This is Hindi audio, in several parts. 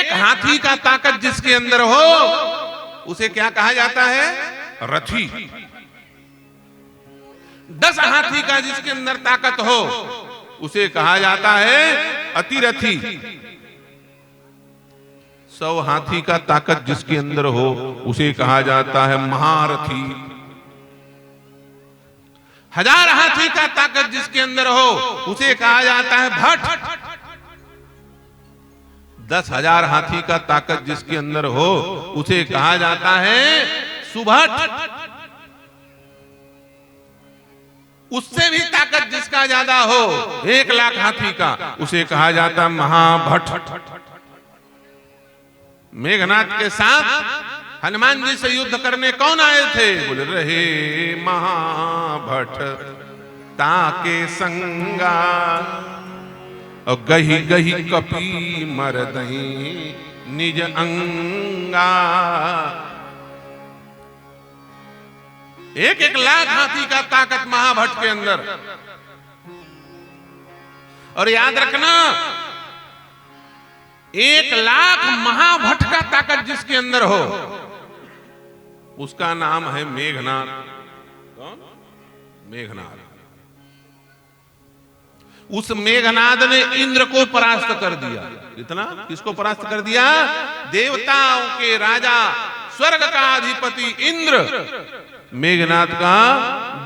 एक हाथी का ताकत जिसके अंदर हो उसे क्या कहा जाता है? रथी। 10 हाथी का जिसके अंदर ताकत हो उसे कहा जाता है अतिरथी। 100 हाथी का ताकत जिसके अंदर हो उसे कहा जाता है महारथी। 1000 हाथी का ताकत जिसके अंदर हो उसे कहा जाता है भट। 10,000 हाथी का ताकत जिसके अंदर हो उसे कहा जाता है सुभट। उससे भी ताकत जिसका ज्यादा हो 1 लाख हाथी का उसे कहा जाता है महाभट। मेघनाद के साथ हनुमान जी से युद्ध करने कौन आए थे? बोले रहे महाभट ताके संगा और गही गही कपी मरदई निज अंगा। 1-1 लाख हाथी का ताकत महाभट के अंदर। और याद रखना 1 लाख महाभट का ताकत जिसके अंदर हो उसका नाम है मेघनाद। कौन? मेघनाद। उस मेघनाद ने इंद्र को परास्त कर दिया। इतना किसको परास्त कर दिया? देवताओं के राजा स्वर्ग का अधिपति इंद्र मेघनाद का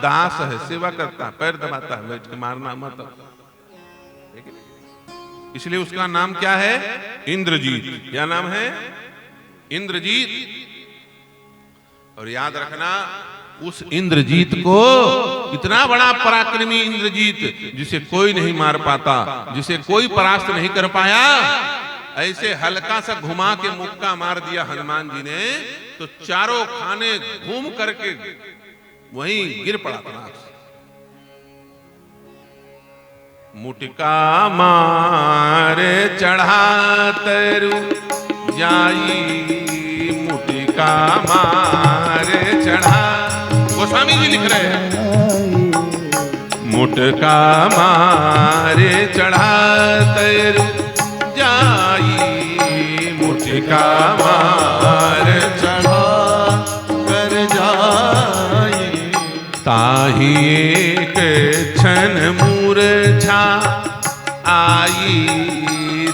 दास है, सेवा करता है, पैर दबाता है, बैठ के मारना मत। इसलिए उसका नाम क्या है? इंद्रजीत। क्या नाम है? इंद्रजीत। और याद रखना उस इंद्रजीत को, इतना बड़ा पराक्रमी इंद्रजीत जिसे कोई नहीं मार पाता, जिसे कोई परास्त नहीं कर पाया, ऐसे हल्का सा घुमा के मुक्का मार दिया हनुमान जी ने तो चारों खाने घूम करके वहीं गिर पड़ा था। मुटिका मारे चढ़ा तरु जाई, मुटिका मारे चढ़ा। गोस्वामी जी लिख रहे हैं मुटका मारे चढ़ा तरु जाई, मुटिका मारे चढ़ा कर जाई। ताही एक क्षण मूर्छा आई,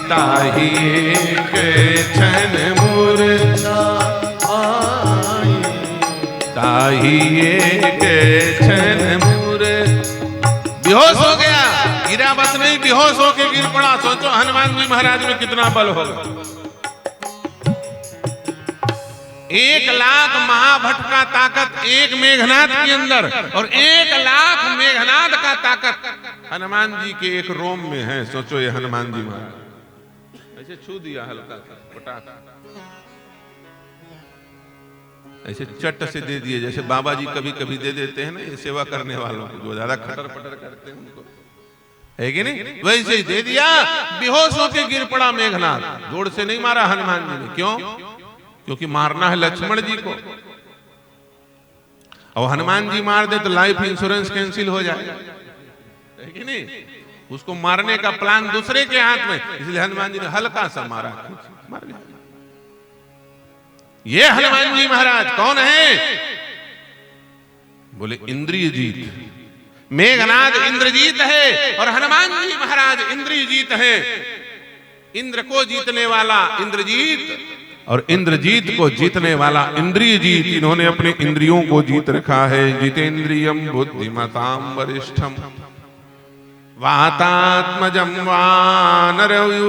ताही एक क्षण मूर्छा आई, ताही एक क्षण बेहोश हो गया। गिरा बस नहीं, बेहोश होके गिर पड़ा। सोचो हनुमान जी महाराज में कितना बल होगा। 1 लाख महाभट का ताकत एक मेघनाद के अंदर और 1 लाख मेघनाद का ताकत हनुमान जी के एक रोम में है। सोचो ये हनुमान जी महाराज ऐसे छू दिया हल्का सा पटाखा, ऐसे चट से दे दिए, जैसे बाबा जी कभी कभी दे देते हैं ना ये सेवा करने वालों को, जो ज्यादा खटर पटर करते हैं उनको, है कि नहीं? वैसे ही दे दिया। बेहोश होकर गिर पड़ा मेघनाद। जोर से नहीं मारा हनुमान जी ने। क्यों? क्योंकि मारना है लक्ष्मण जी को, और हनुमान जी मार दे तो लाइफ इंश्योरेंस कैंसिल हो जाएगा, है कि नहीं? उसको मारने का प्लान दूसरे के हाथ में, इसलिए हनुमान जी ने हल्का सा मारा, मार गया। ये हनुमान जी महाराज कौन है? बोले इंद्रिय जीत। मेघनाद इंद्रजीत है और हनुमान जी महाराज इंद्रिय जीत है। इंद्र को जीतने वाला इंद्रजीत और इंद्रजीत को जीतने वाला इंद्रिय जीत। इन्होंने अपने इंद्रियों को जीत रखा है। जितेंद्रियम बुद्धिमताम वरिष्ठम वातात्मजम वानरयूथ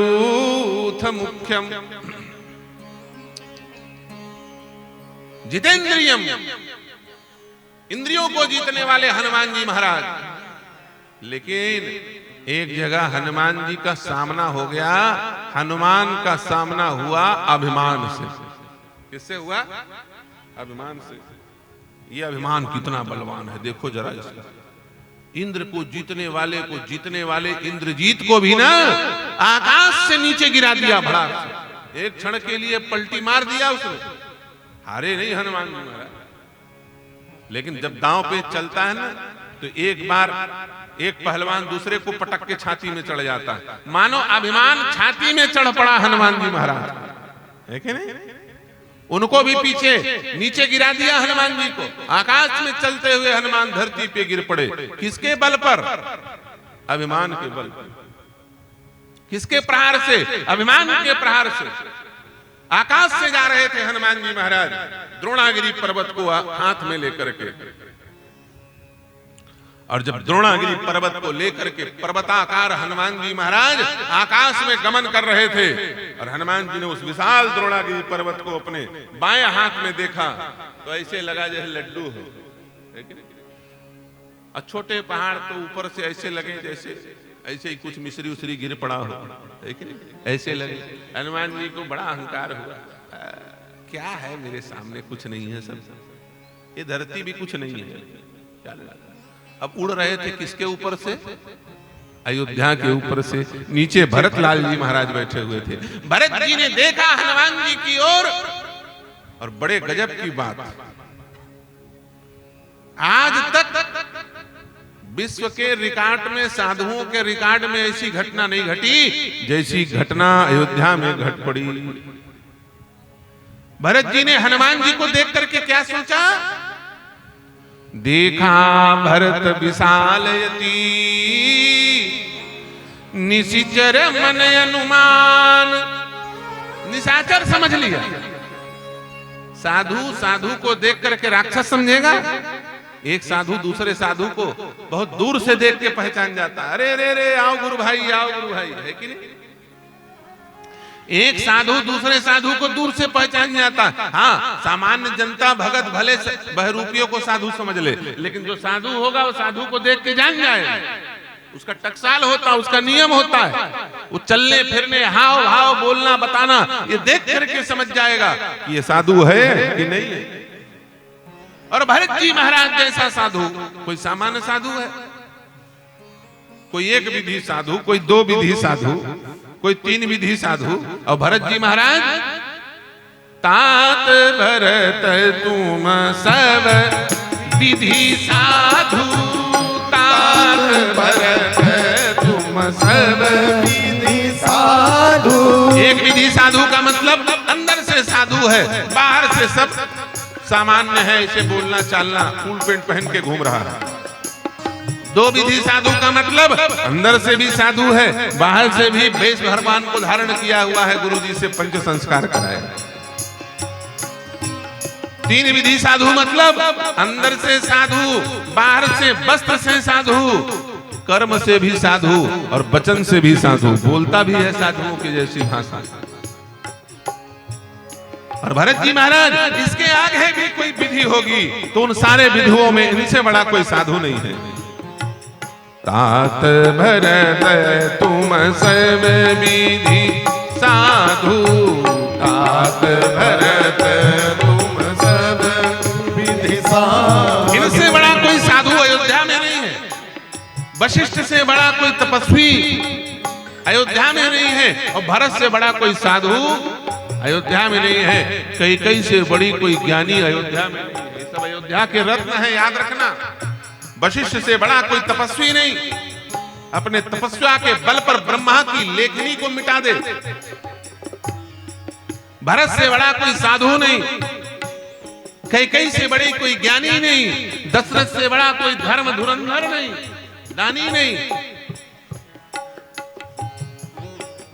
मुख्यम। जितेंद्रियम, इंद्रियों को जीतने वाले हनुमान जी महाराज। लेकिन एक जगह हनुमान जी का सामना हो गया। हनुमान का सामना हुआ अभिमान से। किससे हुआ? अभिमान से। ये अभिमान कितना बलवान है देखो जरा इसका। इंद्र को जीतने वाले इंद्रजीत को भी ना आकाश से नीचे गिरा दिया भड़ाक से। एक क्षण के लिए पलटी मार दिया उसने। हारे नहीं हनुमान जी महाराज, लेकिन जब दांव पे चलता है ना तो एक बार एक पहलवान दूसरे को पटक के छाती में चढ़ जाता है। मानो अभिमान छाती में चढ़ पड़ा हनुमान जी महाराज। है कि नहीं? उनको भी पीछे नीचे गिरा दिया हनुमान जी को। आकाश में चलते हुए हनुमान धरती पे गिर पड़े। किसके बल पर? अभिमान के बल पर। किसके प्रहार से? अभिमान के प्रहार से। आकाश से जा रहे थे हनुमान जी महाराज द्रोणागिरी पर्वत को हाथ में लेकर के, और जब द्रोणागिरी पर्वत को लेकर के पर्वताकार हनुमान जी महाराज आकाश में गमन कर रहे थे, और हनुमान जी ने उस विशाल द्रोणागिरी पर्वत को अपने बाएं हाथ में देखा तो ऐसे लगा जैसे लड्डू हो, और छोटे पहाड़ तो ऊपर से ऐसे लगे जैसे ऐसे ही कुछ मिश्री उश्री गिर पड़ा हो, ऐसे लगे। हनुमान जी को बड़ा अहंकार हुआ, क्या है मेरे सामने? कुछ नहीं है, सब ये धरती भी कुछ नहीं है, क्या लगा? अब उड़ रहे थे किसके ऊपर से? अयोध्या के ऊपर से। नीचे भरत लाल जी महाराज बैठे हुए थे। भरत जी ने देखा हनुमान जी की ओर, और बड़े गजब की बात, आज तक विश्व के रिकॉर्ड में, साधुओं के रिकॉर्ड में ऐसी घटना नहीं घटी जैसी घटना अयोध्या में घट पड़ी। भरत जी ने हनुमान जी को देख करके क्या सोचा? देखा भरत विशालयति निशिचर मन अनुमान। निशाचर समझ लिया। साधु साधु को देख करके राक्षस समझेगा? एक साधु दूसरे साधु को बहुत दूर से देख के पहचान जाता, अरे रे रे आओ गुरु भाई, आओ गुरु भाई, है कि नहीं? एक साधु दूसरे साधु को दूर से पहचान जाता। हाँ, सामान्य जनता भगत भले बहरूपियों को साधु समझ ले, लेकिन जो साधु होगा वो साधु को देख के जान जाए। उसका टकसाल होता, उसका नियम होता है, वो चलने फिरने, हाव भाव, बोलना बताना, ये देख करके समझ जाएगा कि ये साधु है कि नहीं है। और भरत जी महाराज जैसा साधु कोई सामान्य साधु है? कोई एक विधि साधु, कोई दो विधि साधु, कोई तीन विधि साधु, और भरत जी महाराज तात भरत तुम सब विधि साधु, तात भरत तुम सब विधि साधु। एक विधि साधु का मतलब अंदर से साधु है, बाहर से सब सामान्य है, इसे बोलना चालना, फुल पेंट पहन के घूम रहा है। दो विधि साधु का मतलब अंदर से भी साधु है, बाहर से भी वेश भगवान को धारण किया हुआ है, गुरुजी से पंच संस्कार कराए। तीन विधि साधु मतलब अंदर से साधु, बाहर से वस्त्र से साधु, कर्म से भी साधु और वचन से भी साधु, बोलता भी है साधुओं की जैसी भाषा। और भरत जी महाराज इसके आगे भी कोई विधि होगी तो उन सारे विधुओं में इनसे बड़ा कोई साधु नहीं है। तात भरत तुम सब विधि साधु, तात भरत तुम सब विधि साधु। इनसे बड़ा कोई साधु अयोध्या में नहीं है। वशिष्ठ से बड़ा कोई तपस्वी अयोध्या में नहीं है, और भरत से बड़ा कोई साधु अयोध्या में नहीं है। कई से बड़ी कोई ज्ञानी अयोध्या में नहीं है। सब अयोध्या के रत्न है, याद रखना। वशिष्ठ से बड़ा कोई तपस्वी नहीं, अपने तपस्या के बल पर ब्रह्मा की लेखनी को मिटा दे। भरत से बड़ा कोई साधु नहीं, कई से बड़ी कोई ज्ञानी नहीं, दशरथ से बड़ा कोई धर्म धुरंधर नहीं, दानी नहीं।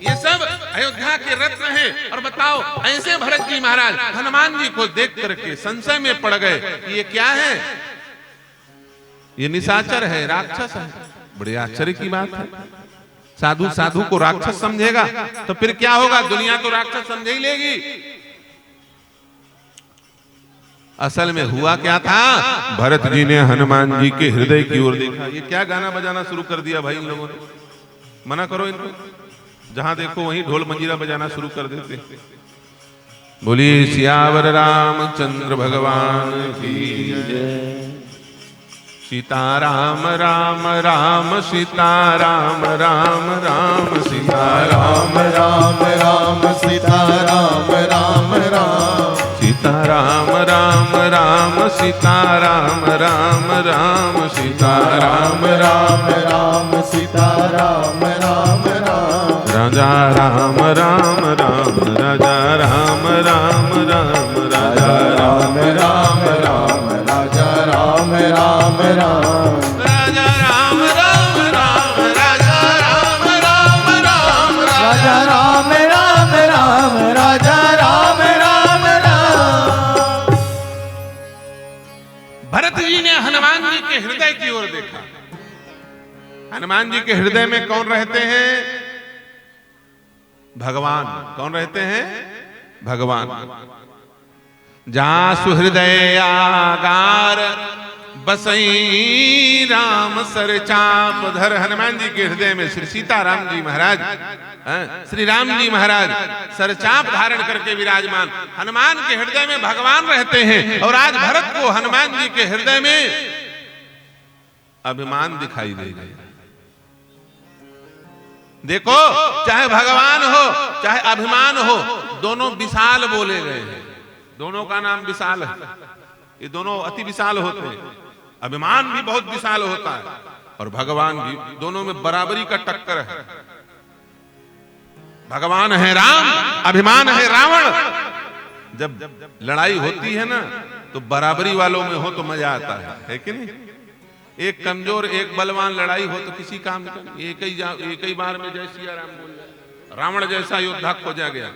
ये सब अयोध्या के रत्न हैं। और बताओ, ऐसे भरत जी महाराज हनुमान जी को देख करके संशय में पड़ गए कि ये क्या है? ये निशाचर है, राक्षस है। बड़े आश्चर्य की बात है। साधु साधु को राक्षस समझेगा तो फिर क्या होगा? दुनिया तो राक्षस समझ ही लेगी। असल में हुआ क्या था? भरत जी ने हनुमान जी के हृदय की ओर देखा। ये क्या गाना बजाना शुरू कर दिया भाई इन लोगों ने? मना करो इनको। जहां देखो वहीं ढोल मंजीरा बजाना शुरू कर देते। बोलिए सियावर रामचंद्र भगवान की जय। सीताराम राम राम सीताराम राम राम सीताराम राम राम सीताराम राम राम सीताराम राम राम सीताराम राम राम सीताराम राम राम सीताराम राम राम राजा राम राम राम राजा राम राम राम राजा राम राम राम राजा राम राम राम राजा राम राम राम राजा राम राम राम राजा राम राम राम राजा राम राम राम। भरत जी ने हनुमान जी के हृदय की ओर देखा। हनुमान जी के हृदय में कौन रहते हैं? भगवान। कौन रहते हैं? भगवान। जहां सुहृदय आगार बसई राम सर चाप धर। हनुमान जी के हृदय में श्री सीताराम जी महाराज, श्री राम जी महाराज सरचाप धारण करके विराजमान। हनुमान के हृदय में भगवान रहते हैं। और आज भरत को हनुमान जी के हृदय में अभिमान दिखाई दे गया। देखो, चाहे भगवान हो चाहे अभिमान हो, दोनों विशाल बोले गए हैं। दोनों का नाम विशाल है। ये दोनों अति विशाल होते हैं। अभिमान भी बहुत विशाल होता है और भगवान भी। दोनों में बराबरी का टक्कर है। भगवान है राम, अभिमान है रावण। जब लड़ाई होती है ना, तो बराबरी वालों में हो तो मजा आता है कि नहीं? एक कमजोर एक बलवान लड़ाई हो तो किसी काम का नहीं। एक ही बार में जय सिया राम बोल जाए। रावण जैसा योद्धा खोजा गया।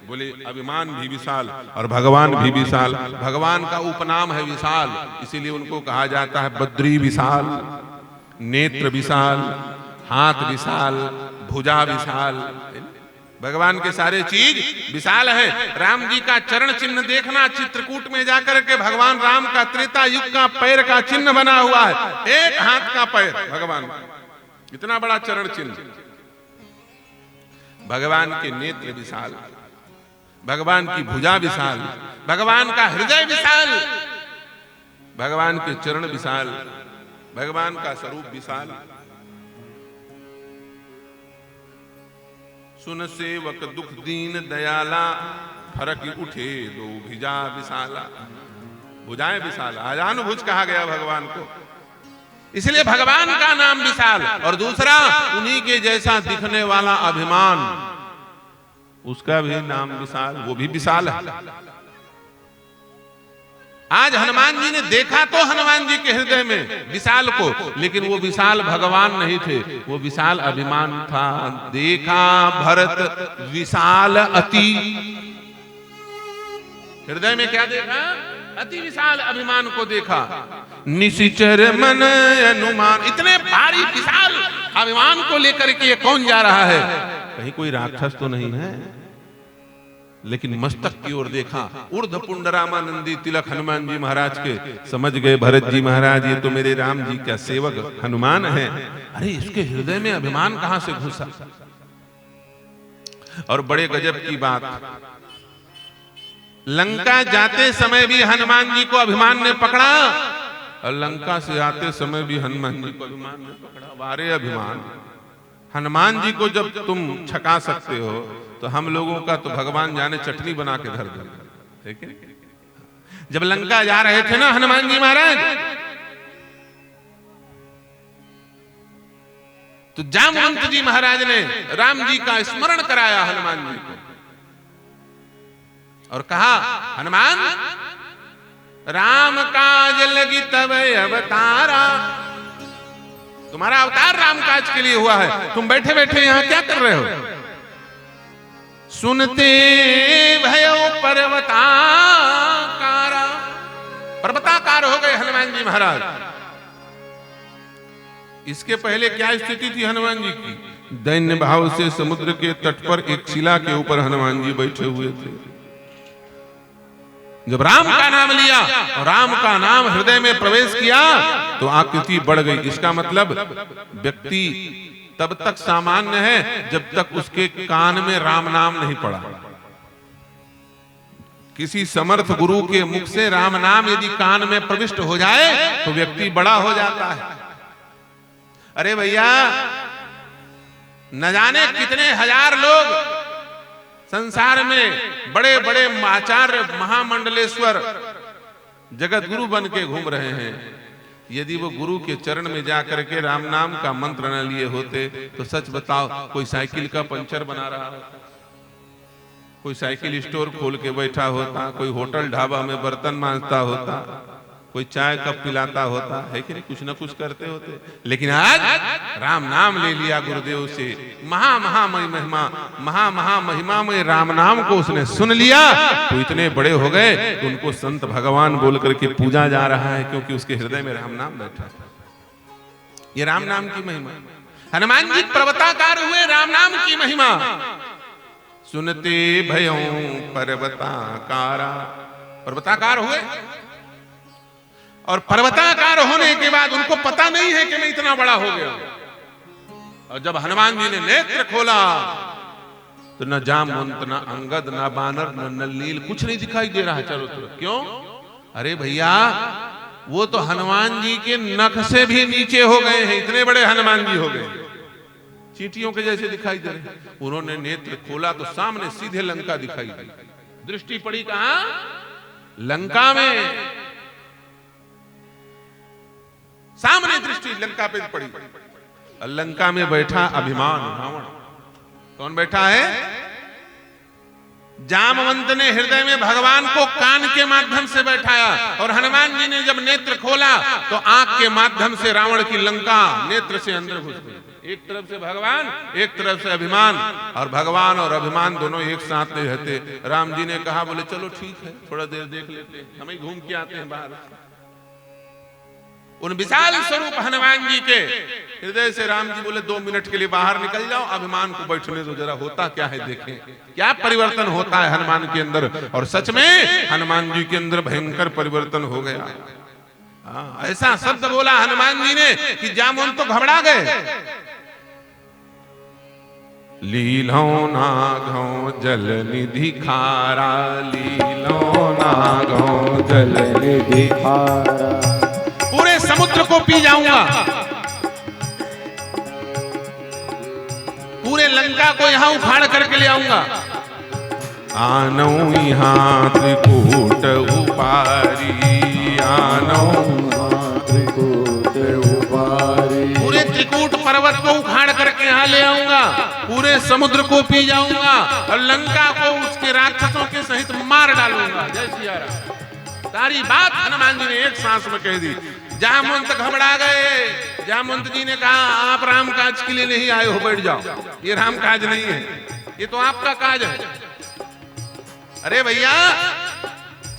बोले अभिमान भी विशाल और भगवान भी विशाल। भगवान का उपनाम है विशाल, इसीलिए उनको कहा जाता है बद्री विशाल, नेत्र विशाल, हाथ विशाल, भुजा विशाल। भगवान के सारे चीज विशाल है। राम जी का चरण चिन्ह देखना, चित्रकूट में जाकर के भगवान राम का त्रेता युग का पैर का चिन्ह बना हुआ है। एक हाथ का पैर भगवान, इतना बड़ा चरण चिन्ह। भगवान के नेत्र विशाल, भगवान की भुजा विशाल, भगवान का हृदय विशाल, भगवान के चरण विशाल, भगवान का स्वरूप विशाल। सुन सेवक दुख दीन दयाला, फरक उठे दो भुजा विशाला। भुजाएं विशाल, अजानुभुज कहा गया भगवान को, इसलिए भगवान का नाम विशाल। और दूसरा, उन्हीं के जैसा दिखने वाला अभिमान, उसका भी नाम विशाल, वो भी विशाल है। आज हनुमान जी ने देखा तो हनुमान जी के हृदय में विशाल को, लेकिन वो विशाल भगवान नहीं थे, वो विशाल अभिमान था। देखा भरत विशाल अति, हृदय में क्या देखा? अति विशाल अभिमान को देखा। निशिचर मन अनुमान, इतने भारी विशाल अभिमान को लेकर के ये कौन जा रहा है? कहीं कोई राक्षस तो नहीं है? लेकिन मस्तक की ओर देखा। ऊर्ध्व पुंडरामानंदी तिलक हनुमान जी महाराज के। समझ गए भरत जी महाराज, ये तो मेरे राम जी का सेवक हनुमान है। अरे इसके हृदय में अभिमान कहां से घुसा? और बड़े गजब की बात, लंका जाते समय भी हनुमान जी को अभिमान ने पकड़ा, और लंका से आते समय भी हनुमान जी को अभिमान ने पकड़ा। वारे अभिमान, हनुमान जी को जब तुम छका सकते हो तो हम लोगों का तो भगवान जाने चटनी बना के धर दे। ठीक है? जब लंका जा रहे थे ना हनुमान जी महाराज, तो जामवंत जी महाराज ने राम जी का स्मरण कराया हनुमान जी को और कहा, हनुमान राम काज लगी तब अवतारा। तुम्हारा अवतार राम काज के लिए हुआ है, तुम बैठे बैठे यहां क्या कर रहे हो? सुनते भयो पर्वताकारा, पर्वताकार हो गए हनुमान जी महाराज। इसके पहले क्या स्थिति थी हनुमान जी की? दैन्य भाव से समुद्र के तट पर एक शिला के ऊपर हनुमान जी बैठे हुए थे। जब राम का नाम लिया और राम का नाम हृदय में प्रवेश किया तो आकृति बढ़ गई। इसका मतलब व्यक्ति तब तक सामान्य है जब तक उसके कान में राम नाम नहीं पड़ा। किसी समर्थ गुरु के मुख से राम नाम यदि कान में प्रविष्ट हो जाए तो व्यक्ति बड़ा हो जाता है। अरे भैया, न जाने कितने हजार लोग संसार में बड़े बड़े आचार्य महामंडलेश्वर जगत गुरु बन के घूम रहे हैं, यदि वो गुरु के चरण में जाकर के राम नाम का मंत्र न लिए होते तो सच बताओ, कोई साइकिल का पंचर बना रहा होता, कोई साइकिल स्टोर खोल के बैठा होता, कोई होटल ढाबा में बर्तन मांजता होता, कोई चाय कप पिलाता होता है कि नहीं, कुछ ना कुछ करते होते। लेकिन आज राम नाम ले लिया गुरुदेव से, महा महिमा में राम नाम को उसने सुन लिया तो इतने बड़े हो गए कि उनको संत भगवान बोल करके पूजा जा रहा है, क्योंकि उसके हृदय में राम नाम बैठा। ये राम नाम की महिमा। हनुमान जी पर्वताकार हुए राम नाम की महिमा सुनते भयों पर्वताकारा। पर्वताकार हुए और पर्वताकार होने के बाद उनको पता नहीं है कि मैं इतना बड़ा हो गया। और जब हनुमान जी ने नेत्र खोला तो न जामवंत, न अंगद, न बानर, न नलनील कुछ नहीं दिखाई दे रहा है चारों तरफ। क्यों? अरे भैया, वो तो हनुमान जी के नख से भी नीचे हो गए हैं, इतने बड़े हनुमान जी हो गए, चींटियों के जैसे दिखाई दे रहे। उन्होंने नेत्र खोला तो सामने सीधे लंका दिखाई दी। दृष्टि पड़ी कहां? लंका में। सामने दृष्टि लंका पे पड़ी। लंका में बैठा अभिमान रावण। कौन बैठा है? जामवंत ने हृदय में भगवान को कान के माध्यम से बैठाया और हनुमान जी ने जब नेत्र खोला तो आंख के माध्यम से रावण की लंका नेत्र से अंदर घुस गई। एक तरफ से भगवान, एक तरफ से अभिमान, और भगवान और अभिमान दोनों एक साथ नहीं रहते। राम जी ने कहा, बोले चलो ठीक है, थोड़ा देर देख लेते हैं, हम ही घूम के आते हैं बाहर। उन विशाल स्वरूप हनुमान जी के हृदय से राम जी बोले 2 मिनट के लिए बाहर निकल जाओ, अभिमान को बैठने दो, जरा होता क्या है देखें, क्या परिवर्तन होता है हनुमान के अंदर। और सच में हनुमान जी के अंदर भयंकर परिवर्तन हो गया। ऐसा शब्द बोला हनुमान जी ने कि जामवंत तो घबरा गए। लीलो नागो जल निधि खारा, लीलो नागो जल निधि खारा, पूरे समुद्र को पी जाऊंगा, पूरे लंका को यहां उखाड़ करके ले आऊंगा। आनो यहाँ त्रिकूट उपारी, आनो त्रिकूट उपारी, पूरे त्रिकूट पर्वत को उखाड़ करके यहां ले आऊंगा, पूरे समुद्र को पी जाऊंगा और लंका को उसके राक्षसों के सहित मार डालूंगा। जय सिया राम। सारी बात हनुमान जी ने एक सांस में कह दी। जामवंत घबरा गए। जामवंत जी ने कहा, आप राम काज के लिए नहीं आए हो, बैठ जाओ, ये राम काज नहीं है, ये तो आपका काज है। अरे भैया,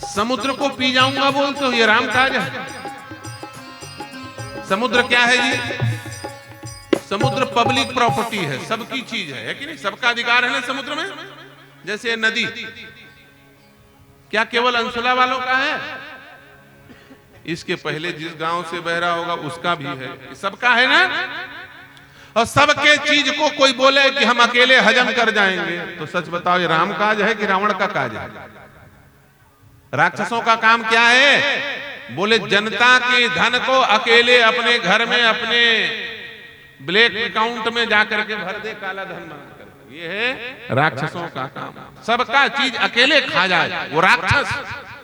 समुद्र को पी जाऊंगा बोलते हो, ये राम काज है? समुद्र क्या है जी? समुद्र पब्लिक प्रॉपर्टी है, सबकी चीज है कि नहीं? सबका अधिकार है ना समुद्र में। जैसे नदी क्या केवल अंशुला वालों का है? इसके पहले जिस गांव से बह रहा होगा उसका भी है, सबका है ना। और सबके चीज को कोई बोले कि हम अकेले हजम कर जाएंगे, तो सच बताओ, ये राम काज है कि रावण का काज है? राक्षसों का काम क्या है? बोले जनता के धन को अकेले अपने घर में, अपने ब्लैक अकाउंट में जाकर के भर दे, काला धन बनाकर। ये है राक्षसों का काम, सबका चीज अकेले खा जाए, वो राक्षस।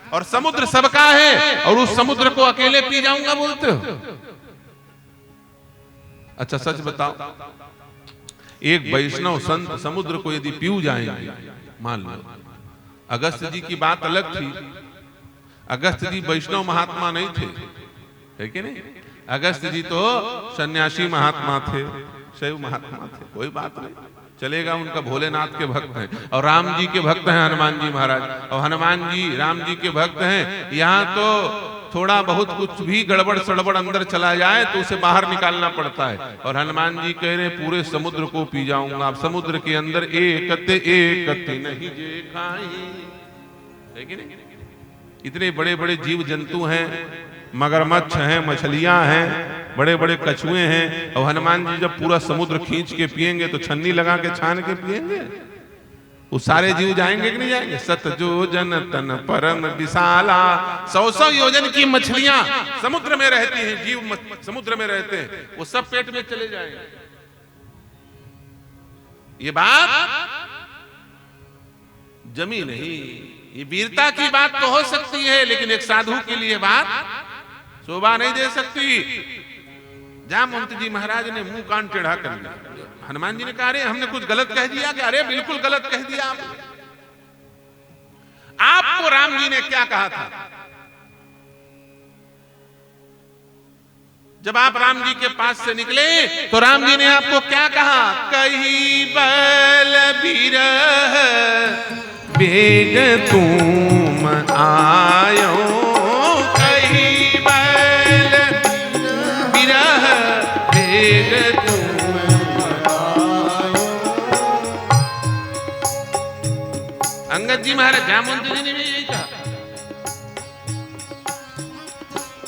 और समुद्र सबका है और उस समुद्र को अकेले पी जाऊंगा बोलते हो? अच्छा सच बताओ, एक वैष्णव संत समुद्र को यदि पीऊ जाएंगे, मान लो अगस्त जी की बात अलग थी। अगस्त जी वैष्णव महात्मा नहीं थे, है कि नहीं? अगस्त जी तो सन्यासी महात्मा थे, शैव महात्मा थे, कोई बात नहीं, चलेगा, उनका भोलेनाथ के भक्त हैं। और राम जी के भक्त हैं हनुमान जी महाराज, और हनुमान जी राम जी के भक्त हैं। यहाँ तो थोड़ा बहुत कुछ भी गड़बड़ सड़बड़ अंदर चला जाए तो उसे बाहर निकालना पड़ता है। और हनुमान जी कह रहे पूरे समुद्र को पी जाऊंगा। आप समुद्र के अंदर एक नहीं जे खाई, है कि नहीं? इतने बड़े बड़े जीव जंतु हैं, मगरमच्छ हैं, मछलियां हैं, बड़े बड़े कछुए हैं। और हनुमान जी जब पूरा समुद्र खींच के पिएंगे तो छन्नी लगा के छान के पिएंगे, वो सारे जीव जाएंगे कि नहीं जाएंगे? सत जो जन तन परम विशाला, 100 योजन की मछलियां समुद्र में रहती हैं, जीव समुद्र में रहते हैं, वो सब पेट में चले जाएंगे। ये बात जमी नहीं, ये वीरता की बात तो हो सकती है, लेकिन एक साधु के लिए बात शोभा नहीं दे सकती। जामवंत जी महाराज ने मुंह कान टेढ़ा कर लिया। हनुमान जी ने कहा, अरे हमने कुछ गलत कह दिया क्या? अरे बिल्कुल गलत कह दिया आपको राम जी ने क्या कहा था? जब आप राम जी के पास से निकले तो राम जी ने आपको क्या कहा? कही बल बिरह बेग तुम आयो, कही बल बिरह बेग तुम आयो। अंगद जी महाराज, जामवंत जी ने भी यही कहा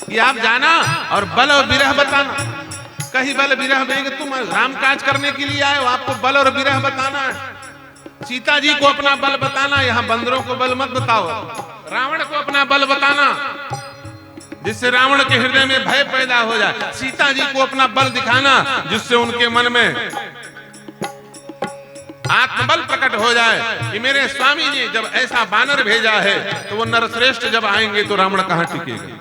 कि आप जाना और बल और विरह बताना। कहीं बल विरह बेग, तुम राम काज करने के लिए आए हो, आपको बल और विरह बताना है। सीता जी को अपना बल बताना, यहां बंदरों को बल मत बताओ। रावण को अपना बल बताना जिससे रावण के हृदय में भय पैदा हो जाए। सीता जी को अपना बल दिखाना जिससे उनके मन में आत्मबल प्रकट हो जाए कि मेरे स्वामी ने जब ऐसा बानर भेजा है तो वो नरश्रेष्ठ जब आएंगे तो रावण कहां टिकेगा।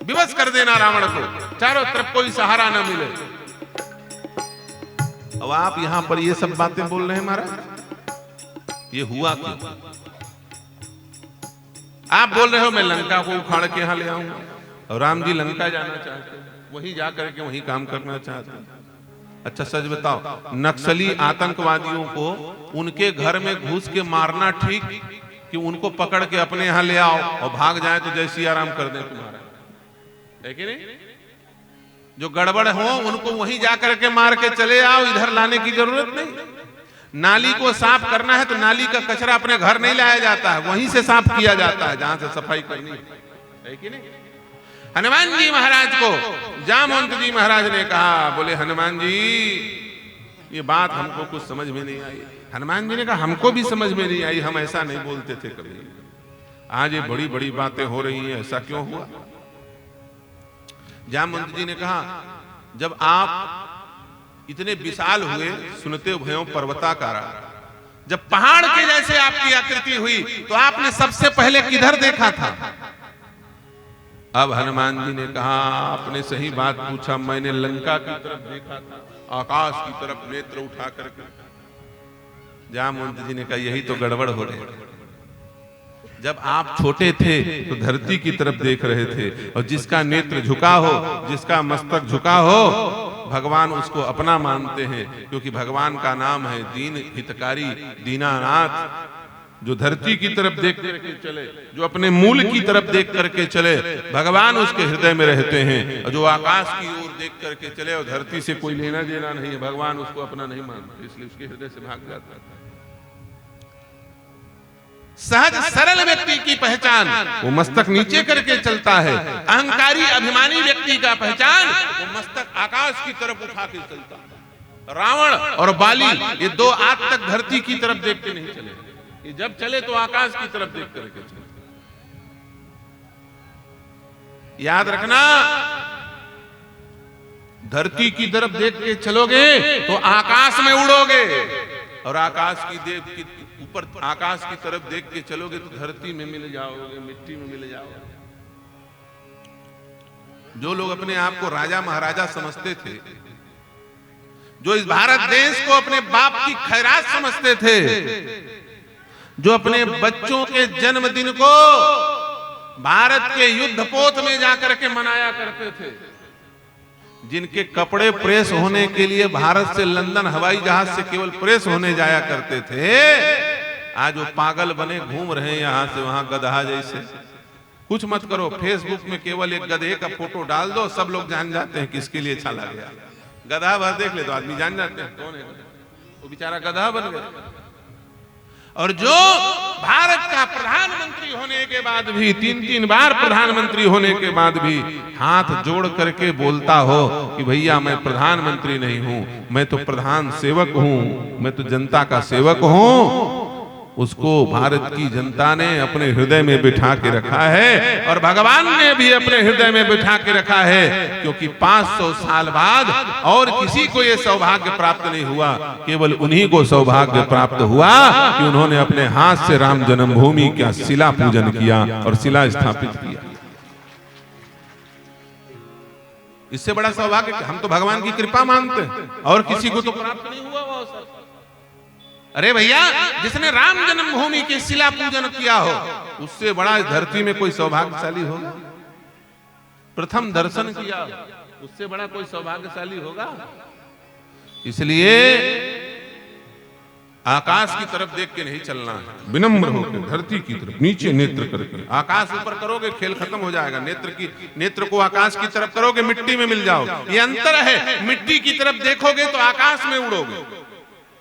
विवश कर देना रावण को, चारों तरफ कोई सहारा न मिले। अब आप यहां पर ये सब बातें बोल रहे हैं महाराज, ये हुआ क्यों? आप बोल रहे हो मैं लंका को उखाड़ के यहां ले आऊंगा, और राम जी लंका जाना चाहते हैं, वहीं जाकर के वहीं काम करना चाहते हैं। अच्छा सच बताओ, नक्सली आतंकवादियों को उनके घर में घुस के मारना ठीक कि उनको पकड़ के अपने यहां ले आओ और भाग जाए तो जय सिया राम कर दें तुम्हारा? है कि नहीं? जो गड़बड़ हो उनको वहीं जाकर के मार के चले आओ, इधर लाने की जरूरत नहीं। नाली को साफ करना है तो नाली का कचरा अपने घर नहीं लाया जाता है, वहीं से साफ किया जाता है जहां से सफाई करनी है कि नहीं? हनुमान जी महाराज को जामवंत जी महाराज ने कहा, बोले हनुमान जी ये बात हमको कुछ समझ में नहीं आई। हनुमान जी ने कहा हमको भी समझ में नहीं आई, हम ऐसा नहीं बोलते थे कभी, आज ये बड़ी बड़ी बातें हो रही हैं, ऐसा क्यों हुआ? जामवंत जी ने कहा जब आप इतने विशाल हुए, सुनते भयों पर्वताकारा, जब पहाड़ के जैसे आपकी आकृति हुई तो आपने सबसे पहले किधर देखा था? अब हनुमान जी ने कहा आपने सही बात पूछा, मैंने लंका की तरफ देखा था, आकाश की तरफ नेत्र उठा करके। जामवंत जी ने कहा यही तो गड़बड़ हो रही है। जब आप छोटे थे तो धरती की तरफ देख रहे थे, और जिसका नेत्र झुका हो, जिसका मस्तक झुका हो, भगवान उसको अपना मानते हैं, क्योंकि भगवान का नाम है दीन हितकारी दीनानाथ। जो धरती की तरफ देख करके चले, जो अपने मूल की तरफ देख करके चले, भगवान उसके हृदय में रहते हैं। और जो आकाश की ओर देख करके चले और धरती से कोई लेना देना नहीं है, भगवान उसको अपना नहीं मानते, इसलिए उसके हृदय से भाग जाता है। सहज सरल व्यक्ति की पहचान वो मस्तक नीचे करके चलता है, अहंकारी अभिमानी व्यक्ति का पहचान वो मस्तक आकाश की तरफ उठा के चलता है। रावण और बाली ये दो आज तक धरती की तरफ देखते नहीं चले, ये जब चले तो आकाश की तरफ देख करके चले। याद रखना, धरती की तरफ देख के चलोगे तो आकाश में उड़ोगे, और आकाश की देव की ऊपर आकाश की तरफ देख के चलोगे तो धरती में मिल जाओगे, मिट्टी में मिल जाओगे। जो लोग अपने आप को राजा महाराजा समझते थे, जो इस भारत देश को अपने बाप की खैरात समझते थे, जो अपने बच्चों के जन्मदिन को भारत के युद्ध पोत में जाकर के मनाया करते थे, जिनके कपड़े प्रेस होने के लिए भारत से लंदन हवाई जहाज से केवल प्रेस होने जाया करते थे, आज वो पागल बने घूम रहे हैं यहां से वहां गधा जैसे। कुछ मत करो, फेसबुक में केवल एक गधे का फोटो डाल दो, सब लोग जान जाते हैं किसके लिए अच्छा लग गया। गधा भर देख ले तो आदमी जान जाते हैं कौन है वो, बेचारा गधा बन गया। और जो भारत का प्रधानमंत्री होने के बाद भी, 3-3 बार प्रधानमंत्री होने के बाद भी हाथ जोड़ करके बोलता हो कि भैया मैं प्रधानमंत्री नहीं हूं, मैं तो प्रधान सेवक हूं, मैं तो जनता का सेवक हूं, उसको भारत की जनता ने अपने हृदय में बिठा के रखा है, और भगवान ने भी अपने हृदय में बिठा के रखा है, क्योंकि 500 साल बाद और किसी को यह सौभाग्य प्राप्त नहीं हुआ, केवल उन्हीं को सौभाग्य प्राप्त हुआ कि उन्होंने अपने हाथ से राम जन्मभूमि का शिला पूजन किया और शिला स्थापित किया। इससे बड़ा सौभाग्य हम तो भगवान की कृपा मानते हैं और किसी को तो प्राप्त नहीं हुआ वो अवसर। अरे भैया, जिसने राम जन्मभूमि के शिला पूजन किया हो, उससे बड़ा इस धरती में कोई सौभाग्यशाली होगा? प्रथम दर्शन किया, उससे बड़ा कोई सौभाग्यशाली होगा? इसलिए आकाश की तरफ देख के नहीं चलना है, विनम्र होकर धरती की तरफ नीचे नेत्र करके। आकाश ऊपर करोगे खेल खत्म हो जाएगा, नेत्र को आकाश की तरफ करोगे मिट्टी में मिल जाओ। ये अंतर है, मिट्टी की तरफ देखोगे तो आकाश में उड़ोगे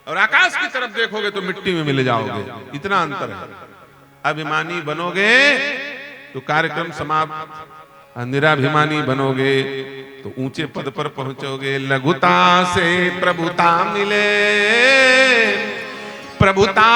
और आकाश की तरफ देखोगे तो मिट्टी में मिल जाओगे, इतना अंतर है। अभिमानी बनोगे तो कार्यक्रम समाप्त, निराभिमानी बनोगे तो ऊंचे पद पर पहुंचोगे। लघुता से प्रभुता मिले, प्रभुता